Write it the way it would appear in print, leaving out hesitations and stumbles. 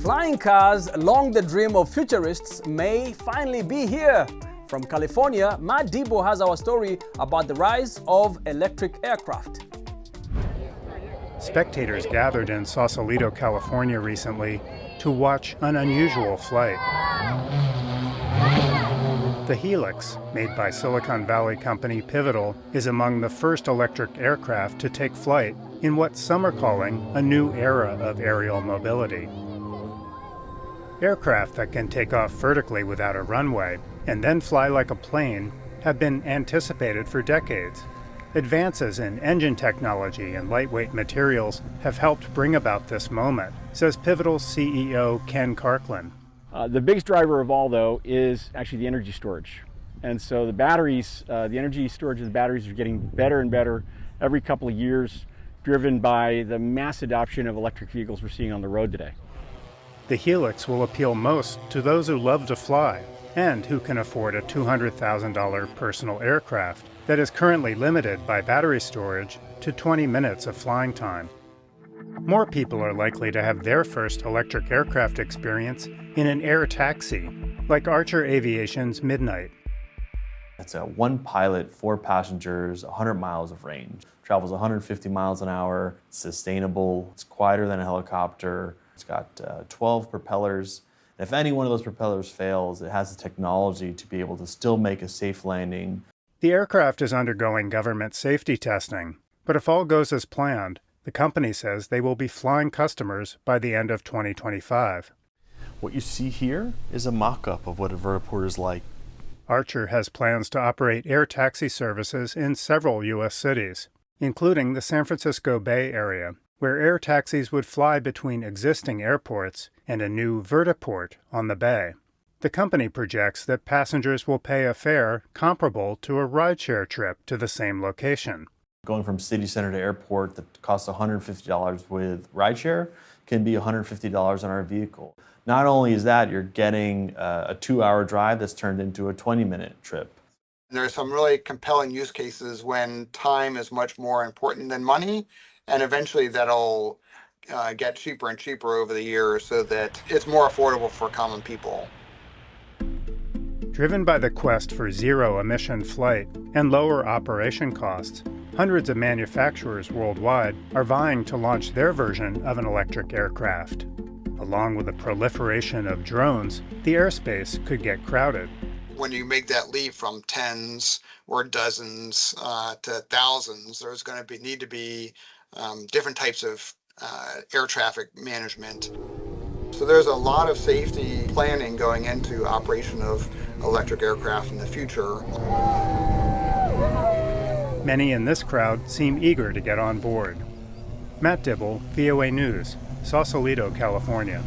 Flying cars, long the dream of futurists, may finally be here. From California, Matt Dibble has our story about the rise of electric aircraft. Spectators gathered in Sausalito, California recently to watch an unusual flight. The Helix, made by Silicon Valley company Pivotal, is among the first electric aircraft to take flight in what some are calling a new era of aerial mobility. Aircraft that can take off vertically without a runway and then fly like a plane have been anticipated for decades. Advances in engine technology and lightweight materials have helped bring about this moment, says Pivotal's CEO Ken Karkland. The biggest driver of all, though, is actually the energy storage. And so the batteries, the energy storage of the batteries are getting better and better every couple of years, driven by the mass adoption of electric vehicles we're seeing on the road today. The Helix will appeal most to those who love to fly and who can afford a $200,000 personal aircraft that is currently limited by battery storage to 20 minutes of flying time. More people are likely to have their first electric aircraft experience in an air taxi, like Archer Aviation's Midnight. It's a one pilot, 4 passengers, 100 miles of range. Travels 150 miles an hour, it's sustainable, it's quieter than a helicopter, it's got 12 propellers. And if any one of those propellers fails, it has the technology to be able to still make a safe landing. The aircraft is undergoing government safety testing, but if all goes as planned, the company says they will be flying customers by the end of 2025. What you see here is a mock-up of what a vertiport is like. Archer has plans to operate air taxi services in several U.S. cities, including the San Francisco Bay Area, where air taxis would fly between existing airports and a new vertiport on the bay. The company projects that passengers will pay a fare comparable to a rideshare trip to the same location. Going from city center to airport that costs $150 with rideshare can be $150 on our vehicle. Not only is that, you're getting a 2-hour drive that's turned into a 20-minute trip. There are some really compelling use cases when time is much more important than money, and eventually that'll get cheaper and cheaper over the years so that it's more affordable for common people. Driven by the quest for zero-emission flight and lower operation costs, hundreds of manufacturers worldwide are vying to launch their version of an electric aircraft. Along with the proliferation of drones, the airspace could get crowded. When you make that leap from tens or dozens to thousands, there's going to need to be different types of air traffic management. So there's a lot of safety planning going into operation of electric aircraft in the future. Many in this crowd seem eager to get on board. Matt Dibble, VOA News, Sausalito, California.